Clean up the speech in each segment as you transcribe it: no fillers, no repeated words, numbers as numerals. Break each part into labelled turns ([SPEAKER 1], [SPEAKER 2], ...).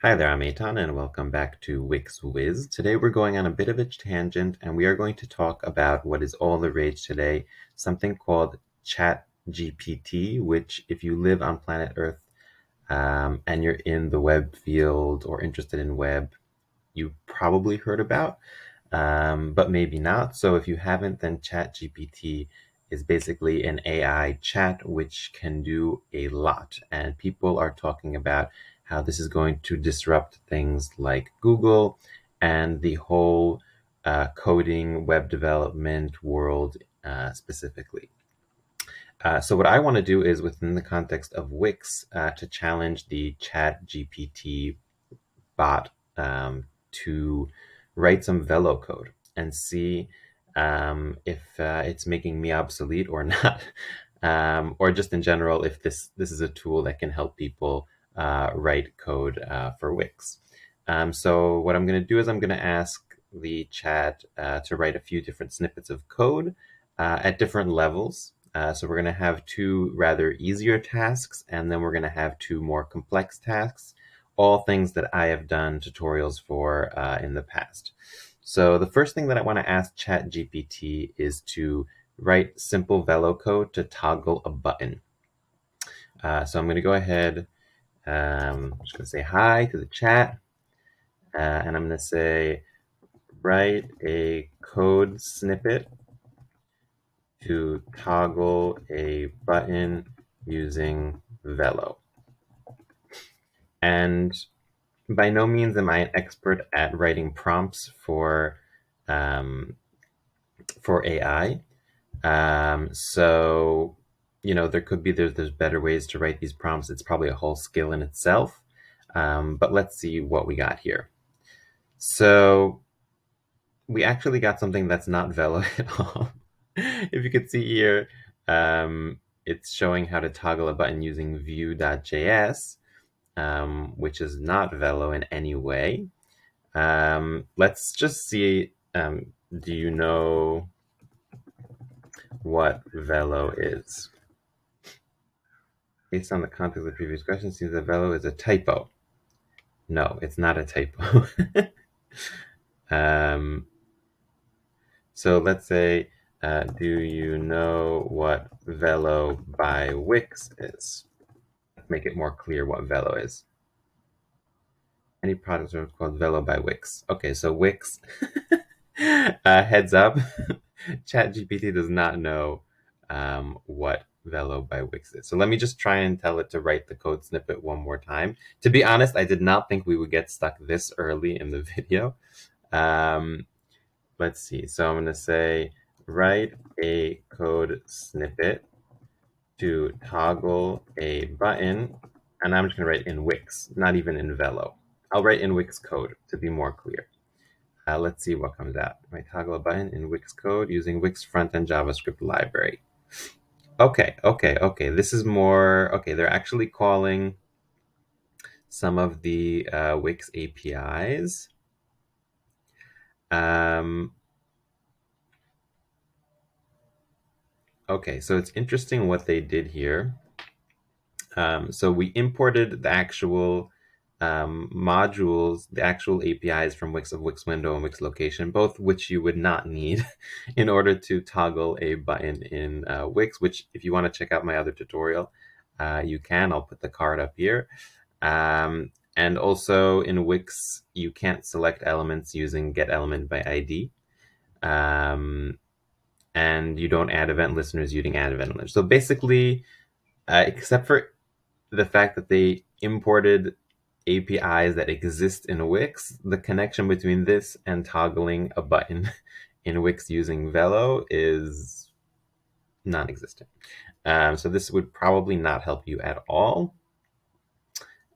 [SPEAKER 1] Hi there, I'm Eitan, and welcome back to Wix Wiz. Today we're going on a bit of a tangent, and we are going to talk about what is all the rage today, something called ChatGPT, which if you live on planet Earth and you're in the web field or interested in web, you probably heard about, but maybe not. So if you haven't, then ChatGPT is basically an AI chat which can do a lot. And people are talking about how this is going to disrupt things like Google and the whole coding web development world specifically. So what I want to do is within the context of Wix to challenge the ChatGPT bot to write some Velo code and see if it's making me obsolete or not, or just in general if this is a tool that can help people write code for Wix. So what I'm going to do is I'm going to ask the chat to write a few different snippets of code at different levels. So we're going to have two rather easier tasks, and then we're going to have two more complex tasks, all things that I have done tutorials for in the past. So the first thing that I want to ask ChatGPT is to write simple Velo code to toggle a button. So I'm going to go ahead, I'm just going to say hi to the chat, and I'm going to say, write a code snippet to toggle a button using Velo. And by no means am I an expert at writing prompts for AI. So there could be there's better ways to write these prompts. It's probably a whole skill in itself. But let's see what we got here. So we actually got something that's not Velo at all. If you could see here, it's showing how to toggle a button using view.js, which is not Velo in any way. Let's just see, do you know what Velo is? Based on the context of the previous question, it seems that Velo is a typo. No, it's not a typo. So let's say, do you know what Velo by Wix is? Let's make it more clear what Velo is. Any products are called Velo by Wix. Okay, so Wix, heads up, ChatGPT does not know what Velo by Wix is. So let me just try and tell it to write the code snippet one more time. To be honest, I did not think we would get stuck this early in the video. Let's see. So I'm going to say, write a code snippet to toggle a button. And I'm just going to write in Wix, not even in Velo. I'll write in Wix code to be more clear. Let's see what comes out. I toggle a button in Wix code using Wix front-end JavaScript library. Okay. This is more, okay, they're actually calling some of the Wix APIs. Okay, so it's interesting what they did here. So we imported the actual modules, the actual APIs from Wix of Wix window and Wix location, both which you would not need in order to toggle a button in Wix, which if you want to check out my other tutorial, you can. I'll put the card up here. And also in Wix, you can't select elements using get element by ID. And you don't add event listeners using add event listeners. So basically, except for the fact that they imported APIs that exist in Wix, the connection between this and toggling a button in Wix using Velo is non-existent. So this would probably not help you at all.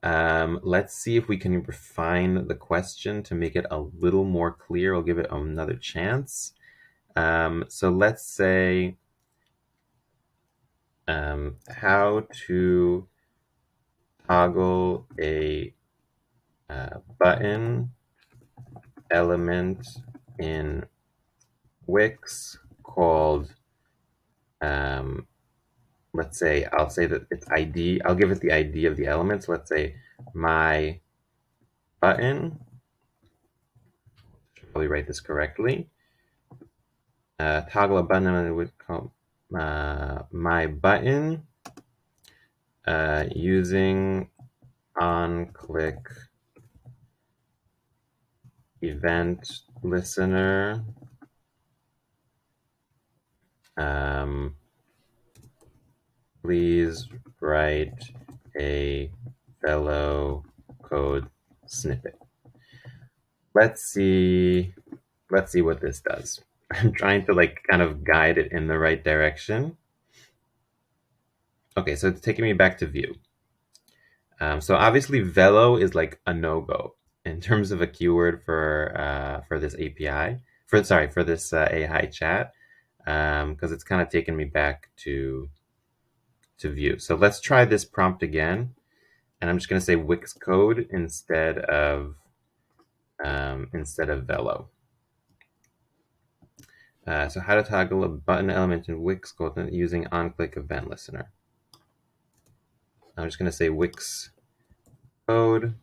[SPEAKER 1] Let's see if we can refine the question to make it a little more clear. I'll give it another chance. So let's say, how to toggle a button element in Wix called, let's say, I'll say that it's ID. I'll give it the ID of the elements. Let's say my button. Should probably write this correctly. Toggle a button and I would call my button using on-click event listener. Please write a Velo code snippet. Let's see what this does. I'm trying to like kind of guide it in the right direction. Okay, so it's taking me back to view. So obviously Velo is like a no-go in terms of a keyword for this API, for this AI chat, because it's kind of taken me back to view. So let's try this prompt again, and I'm just going to say Wix code instead of Velo. So how to toggle a button element in Wix code using on-click event listener. I'm just going to say Wix code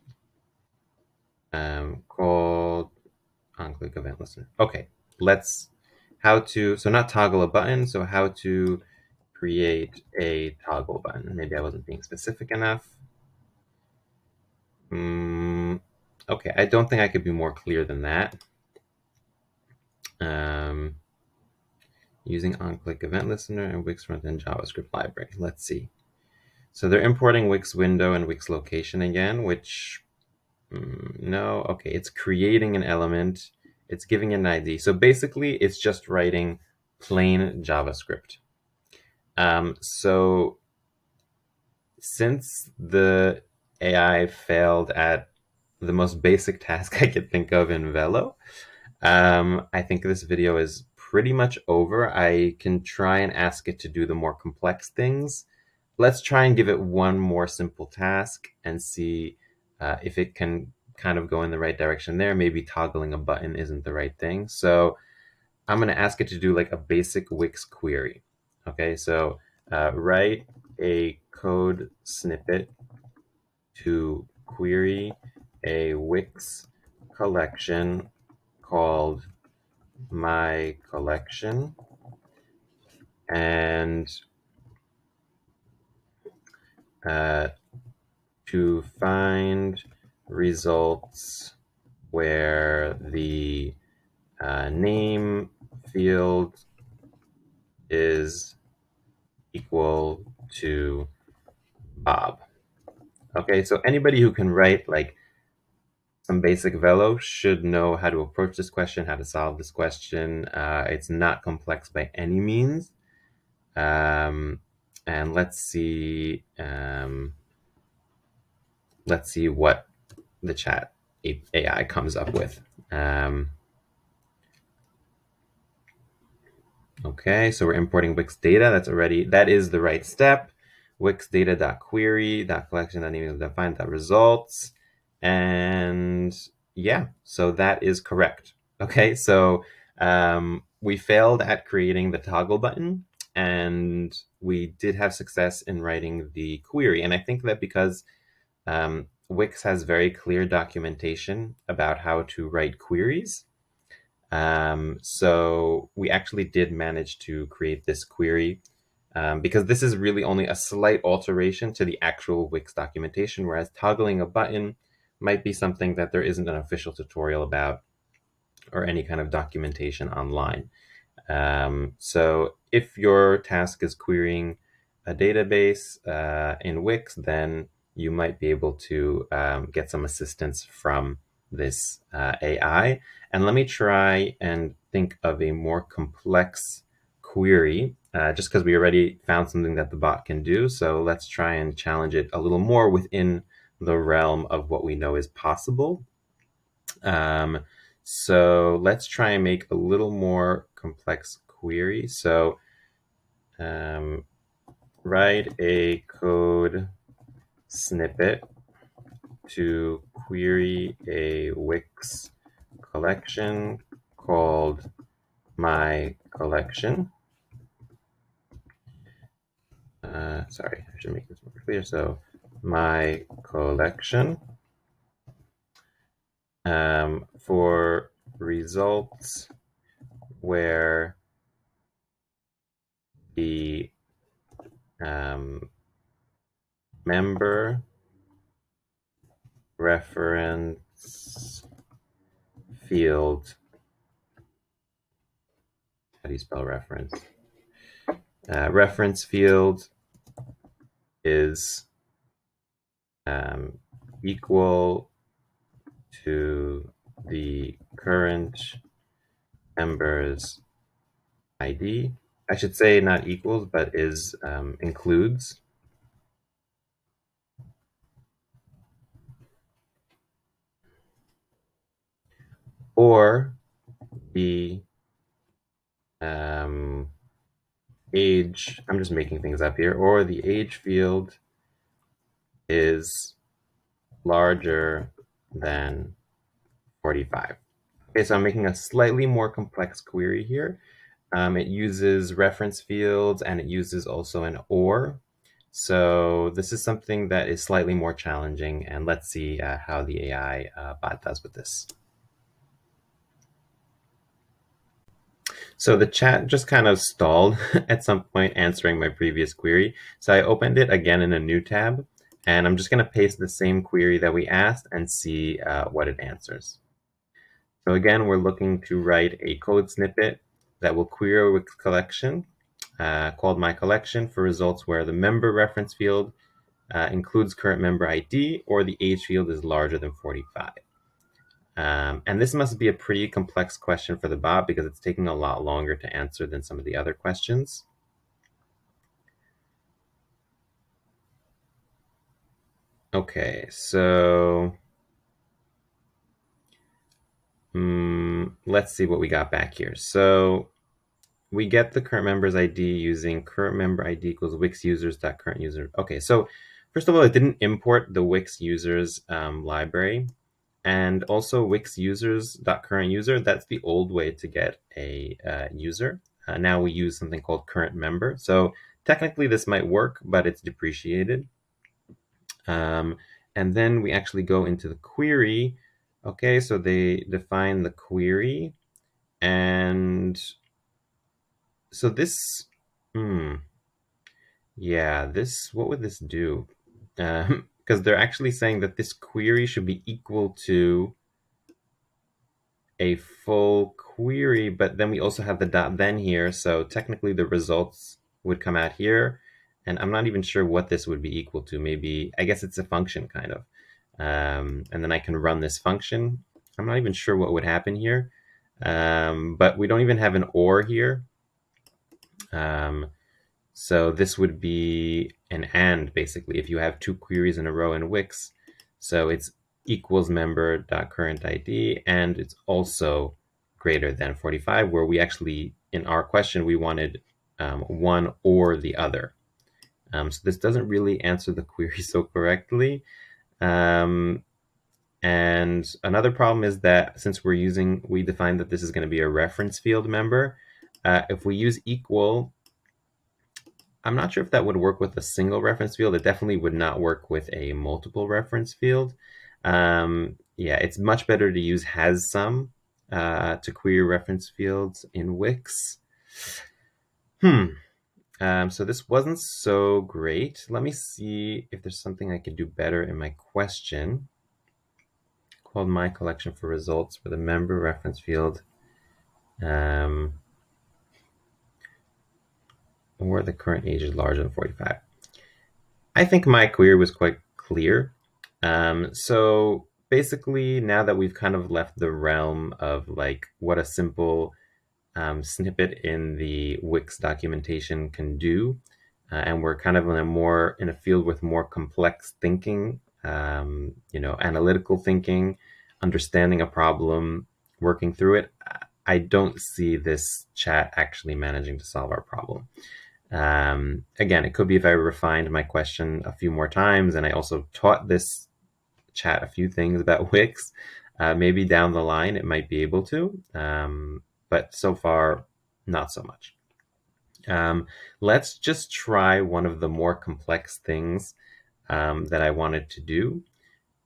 [SPEAKER 1] called on-click event listener. Okay, so not toggle a button, so how to create a toggle button. Maybe I wasn't being specific enough. Okay, I don't think I could be more clear than that. Using on-click event listener and Wix front-end JavaScript library. Let's see. So they're importing Wix window and Wix location again, which no, okay, it's creating an element. It's giving it an ID. So basically, it's just writing plain JavaScript. So since the AI failed at the most basic task I could think of in Velo, I think this video is pretty much over. I can try and ask it to do the more complex things. Let's try and give it one more simple task and see if it can kind of go in the right direction there. Maybe toggling a button isn't the right thing. So I'm going to ask it to do like a basic Wix query. Okay, so write a code snippet to query a Wix collection called my collection, and to find results where the name field is equal to Bob. Okay, so anybody who can write like some basic Velo should know how to approach this question, how to solve this question. It's not complex by any means. And let's see what the chat AI comes up with. Okay, so we're importing Wix data. That is the right step. Wix data.query.collection.name.define.results. And yeah, so that is correct. Okay, so we failed at creating the toggle button, and we did have success in writing the query. And I think that because Wix has very clear documentation about how to write queries, so we actually did manage to create this query because this is really only a slight alteration to the actual Wix documentation, whereas toggling a button might be something that there isn't an official tutorial about or any kind of documentation online. So if your task is querying a database in Wix, then you might be able to get some assistance from this AI. And let me try and think of a more complex query, just because we already found something that the bot can do. So let's try and challenge it a little more within the realm of what we know is possible. So let's try and make a little more complex query. So write a code snippet to query a Wix collection called my collection. Sorry, I should make this more clear. So my collection. for results where the member reference field, how do you spell reference? Reference field is equal to the current member's ID. I should say not equals, but is includes. Or the age, I'm just making things up here, or the age field is larger than 45. Okay, so I'm making a slightly more complex query here. It uses reference fields and it uses also an or. So this is something that is slightly more challenging, and let's see how the AI bot does with this. So the chat just kind of stalled at some point answering my previous query. So I opened it again in a new tab, and I'm just going to paste the same query that we asked and see what it answers. So again, we're looking to write a code snippet that will query a Wix collection called My Collection for results where the member reference field includes current member ID or the age field is larger than 45. And this must be a pretty complex question for the bot because it's taking a lot longer to answer than some of the other questions. Okay, so let's see what we got back here. So we get the current member's ID using current member ID equals Wix users.current user. Okay, so first of all, it didn't import the Wix users library. And also Wix users.current user, that's the old way to get a user. Now we use something called current member. So technically this might work, but it's depreciated. And then we actually go into the query. Okay, so they define the query. And so this, yeah, what would this do? Because they're actually saying that this query should be equal to a full query, but then we also have the dot then here. So technically the results would come out here. And I'm not even sure what this would be equal to. Maybe, I guess it's a function kind of. And then I can run this function. I'm not even sure what would happen here. But we don't even have an or here. So this would be an and basically if you have two queries in a row in Wix. So it's equals member.current ID and it's also greater than 45, where we actually, in our question, we wanted one or the other. So this doesn't really answer the query so correctly. And another problem is that since we defined that this is going to be a reference field member, if we use equal, I'm not sure if that would work with a single reference field. It definitely would not work with a multiple reference field. Yeah, it's much better to use has some to query reference fields in Wix. So this wasn't so great. Let me see if there's something I could do better in my question called My Collection for Results for the member reference field. Or the current age is larger than 45. I think my query was quite clear. So basically, now that we've kind of left the realm of like what a simple snippet in the Wix documentation can do, and we're kind of in a field with more complex thinking, analytical thinking, understanding a problem, working through it. I don't see this chat actually managing to solve our problem. Again, it could be if I refined my question a few more times and I also taught this chat a few things about Wix, maybe down the line it might be able to, but so far, not so much. Let's just try one of the more complex things that I wanted to do.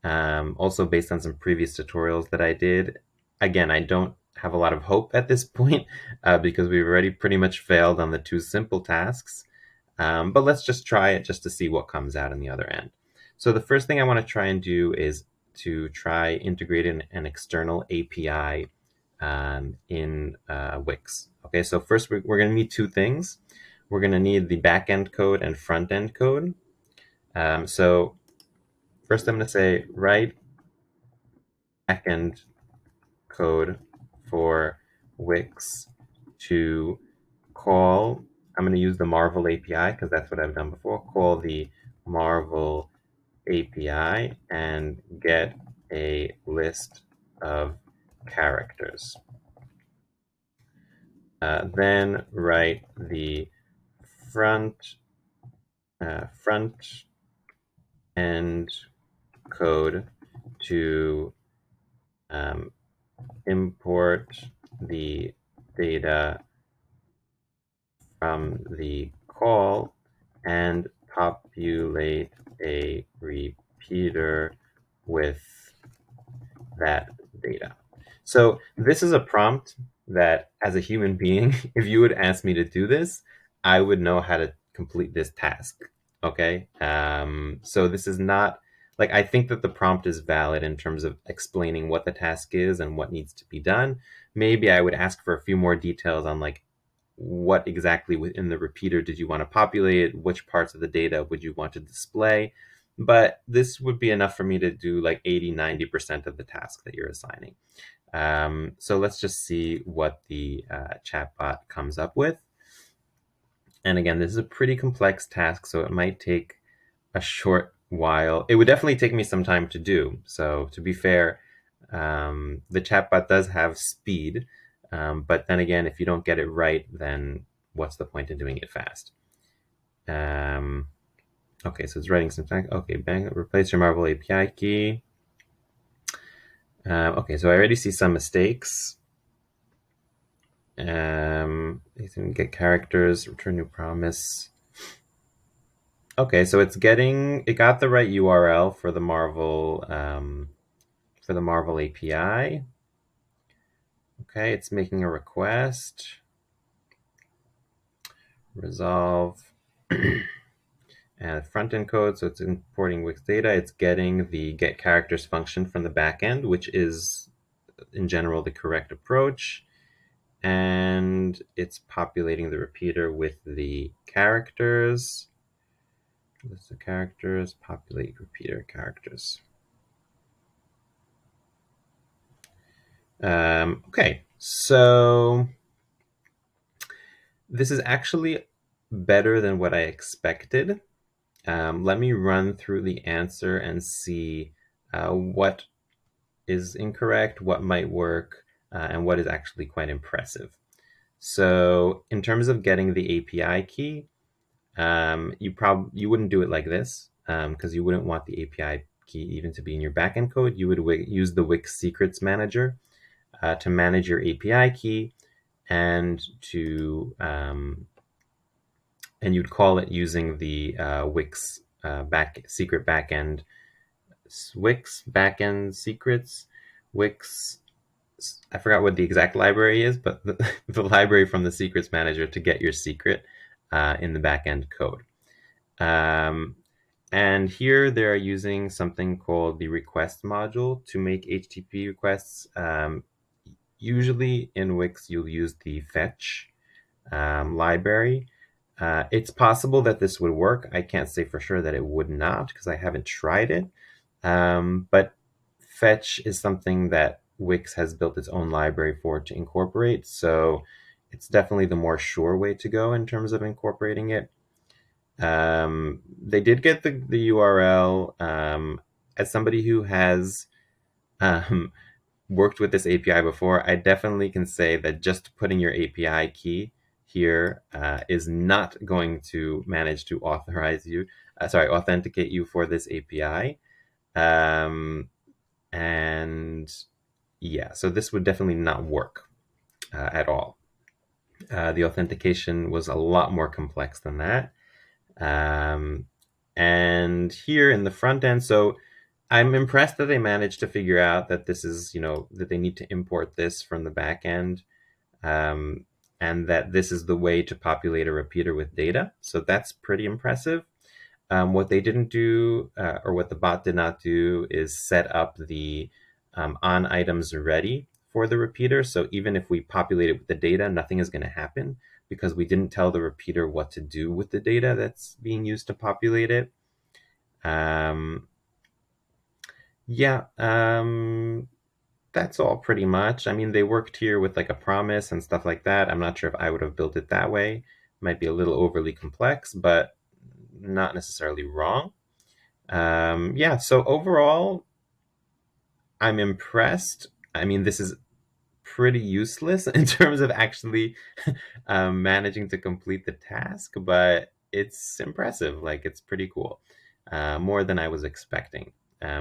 [SPEAKER 1] also based on some previous tutorials that I did. Again, I don't have a lot of hope at this point because we've already pretty much failed on the two simple tasks. But let's just try it just to see what comes out on the other end. So the first thing I want to try and do is to try integrating an external API in Wix. Okay, so first we're going to need two things. We're going to need the backend code and front end code. So first I'm going to say write backend code for Wix to call. I'm going to use the Marvel API because that's what I've done before. Call the Marvel API and get a list of characters. Then write the front end code to import the data from the call and populate a repeater with that data. So this is a prompt that, as a human being, if you would ask me to do this, I would know how to complete this task. Okay. So this is not like, I think that the prompt is valid in terms of explaining what the task is and what needs to be done. Maybe I would ask for a few more details on like what exactly within the repeater did you want to populate, which parts of the data would you want to display. But this would be enough for me to do like 80-90% of the task that you're assigning. So let's just see what the chatbot comes up with. And again, this is a pretty complex task, so it might take a short while. It would definitely take me some time to do. So to be fair, the chatbot does have speed, but then again, if you don't get it right, then what's the point in doing it fast? Okay, so it's writing some text. Okay, bang, replace your Marvel API key. Okay, so I already see some mistakes. Get characters, return new promise. Okay, so it got the right URL for the Marvel API. Okay, it's making a request. Resolve. And front end code, so it's importing Wix data. It's getting the get characters function from the backend, which is in general the correct approach. And it's populating the repeater with the characters. List of characters, populate repeater characters. Okay, so this is actually better than what I expected. Let me run through the answer and see what is incorrect, what might work, and what is actually quite impressive. So in terms of getting the API key, you wouldn't do it like this because you wouldn't want the API key even to be in your backend code. You would use the Wix Secrets Manager to manage your API key and to and you'd call it using the Wix secret backend, Wix backend secrets, Wix. I forgot what the exact library is, but the library from the secrets manager to get your secret in the backend code. And here they're using something called the request module to make HTTP requests. Usually in Wix, you'll use the fetch library. It's possible that this would work. I can't say for sure that it would not because I haven't tried it. But fetch is something that Wix has built its own library for to incorporate. So it's definitely the more sure way to go in terms of incorporating it. They did get the URL. As somebody who has worked with this API before, I definitely can say that just putting your API key here is not going to manage to authenticate you for this API. And yeah, so this would definitely not work at all. The authentication was a lot more complex than that. And here in the front end, so I'm impressed that they managed to figure out that this is, that they need to import this from the back end, um, and that this is the way to populate a repeater with data. So that's pretty impressive. What they didn't do, or what the bot did not do, is set up the on items ready for the repeater. So even if we populate it with the data, nothing is going to happen because we didn't tell the repeater what to do with the data that's being used to populate it. Um, yeah, that's all pretty much. I mean, they worked here with like a promise and stuff like that. I'm not sure if I would have built it that way. Might be a little overly complex, but not necessarily wrong. Yeah, so overall, I'm impressed. I mean, this is pretty useless in terms of actually managing to complete the task, but it's impressive. Like, it's pretty cool. More than I was expecting.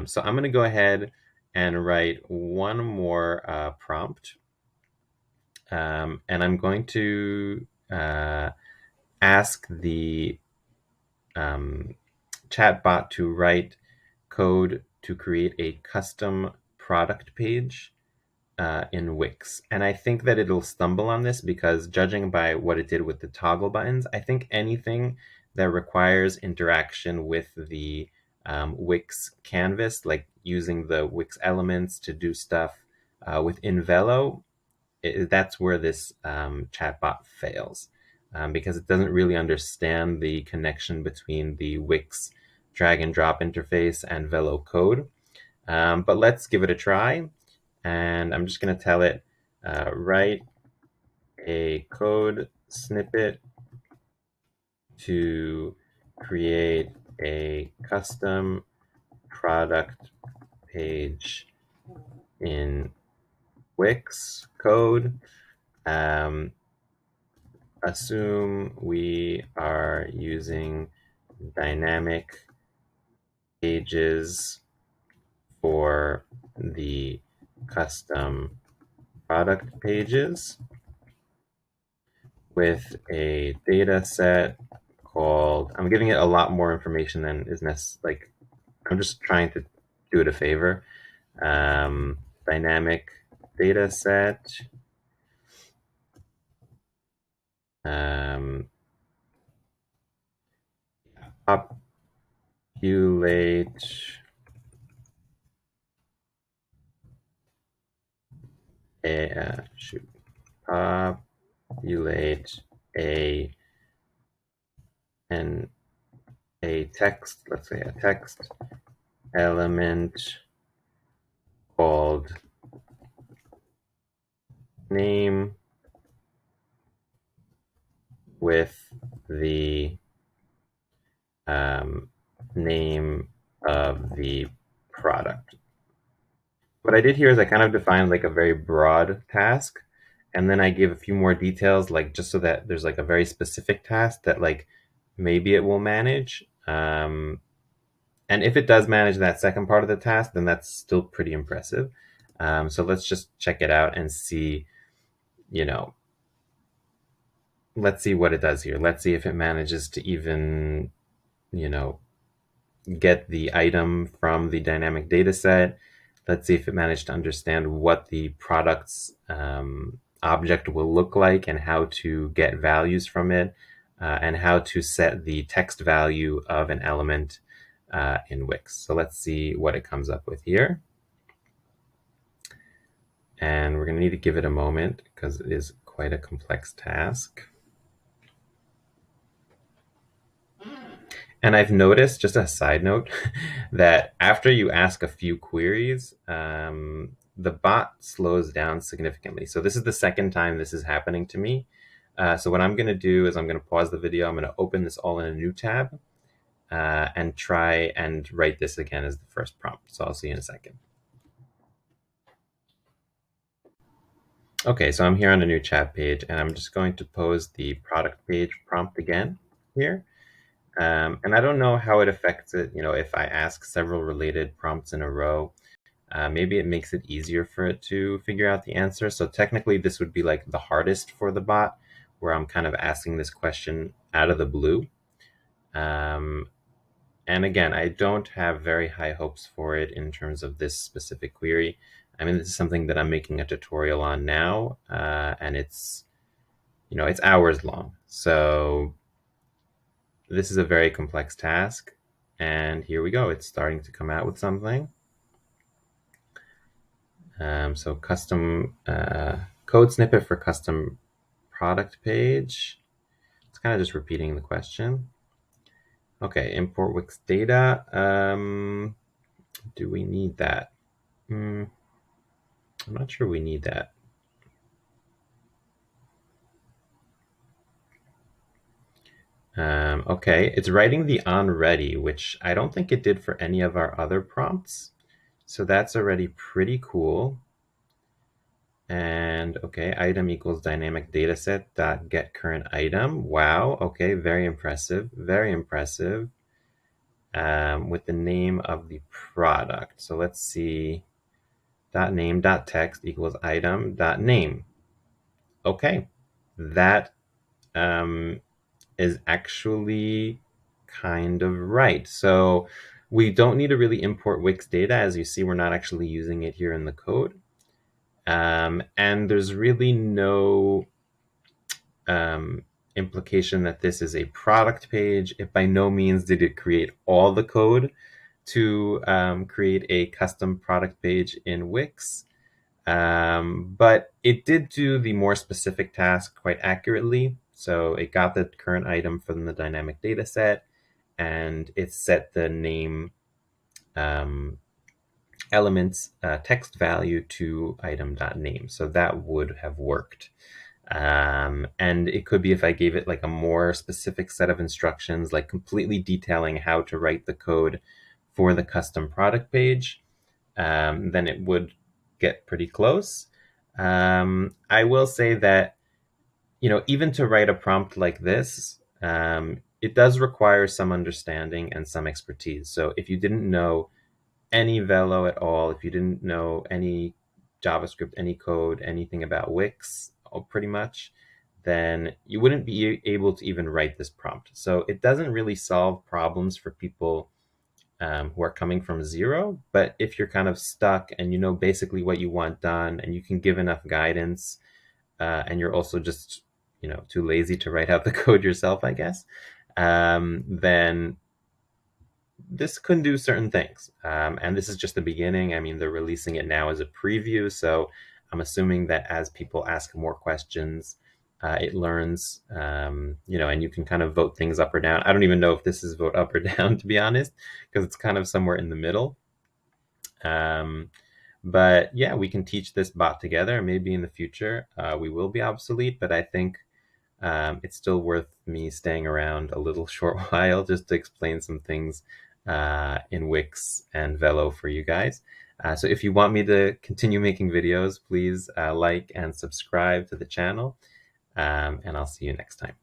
[SPEAKER 1] So I'm going to go ahead and write one more prompt. And I'm going to ask the chatbot to write code to create a custom product page in Wix. And I think that it'll stumble on this because, judging by what it did with the toggle buttons, I think anything that requires interaction with the Wix canvas, like using the Wix elements to do stuff within Velo, that's where this chatbot fails, because it doesn't really understand the connection between the Wix drag and drop interface and Velo code. But let's give it a try. And I'm just going to tell it, write a code snippet to create a custom product page in Wix code. Assume we are using dynamic pages for the custom product pages with a data set called, I'm giving it a lot more information than is necessary. Like, I'm just trying to do it a favor. Dynamic data set. Populate populate a an a text, let's say a text element called name with the name of the product. What I did here is I kind of defined like a very broad task, and then I gave a few more details, like just so that there's like a very specific task that like maybe it will manage. And if it does manage that second part of the task, then that's still pretty impressive. So let's just check it out and see, you know, let's see what it does here. Let's see if it manages to even, you know, get the item from the dynamic data set. Let's see if it managed to understand what the product's object will look like and how to get values from it, and how to set the text value of an element in Wix. So let's see what it comes up with here. And we're going to need to give it a moment because it is quite a complex task. And I've noticed, just a side note, that after you ask a few queries, the bot slows down significantly. So this is the second time this is happening to me. So what I'm going to do is I'm going to pause the video. I'm going to open this all in a new tab and try and write this again as the first prompt. So I'll see you in a second. Okay, so I'm here on a new chat page, and I'm just going to pose the product page prompt again here. And I don't know how it affects it. You know, if I ask several related prompts in a row, maybe it makes it easier for it to figure out the answer. So technically, this would be like the hardest for the bot, where I'm kind of asking this question out of the blue. And again, I don't have very high hopes for it in terms of this specific query. I mean, this is something that I'm making a tutorial on now, and it's hours long. So this is a very complex task. And here we go. It's starting to come out with something. So custom code snippet for custom product page. It's kind of just repeating the question. Okay, import Wix data. Do we need that? I'm not sure we need that. Okay, it's writing the on ready, which I don't think it did for any of our other prompts. So that's already pretty cool. And okay, item equals dynamic dataset dot get current item. Wow, okay, very impressive, very impressive. With the name of the product. So let's see, dot name dot text equals item dot name. Okay, that is actually kind of right. So we don't need to really import Wix data. As you see, we're not actually using it here in the code. And there's really no implication that this is a product page. It by no means did it create all the code to create a custom product page in Wix. But it did do the more specific task quite accurately. So it got the current item from the dynamic data set, and it set the name elements text value to item.name. So that would have worked. And it could be if I gave it like a more specific set of instructions, like completely detailing how to write the code for the custom product page, then it would get pretty close. I will say that, even to write a prompt like this, it does require some understanding and some expertise. So if you didn't know any Velo at all, if you didn't know any JavaScript, any code, anything about Wix, pretty much, then you wouldn't be able to even write this prompt. So it doesn't really solve problems for people who are coming from zero. But if you're kind of stuck and you know basically what you want done and you can give enough guidance, and you're also just too lazy to write out the code yourself, I guess, then this can do certain things. And this is just the beginning. I mean, they're releasing it now as a preview, so I'm assuming that as people ask more questions, it learns, and you can kind of vote things up or down. I don't even know if this is vote up or down, to be honest, because it's kind of somewhere in the middle. But yeah, we can teach this bot together. Maybe in the future we will be obsolete, but I think it's still worth me staying around a little short while just to explain some things in Wix and Velo for you guys. So if you want me to continue making videos, please like and subscribe to the channel, and I'll see you next time.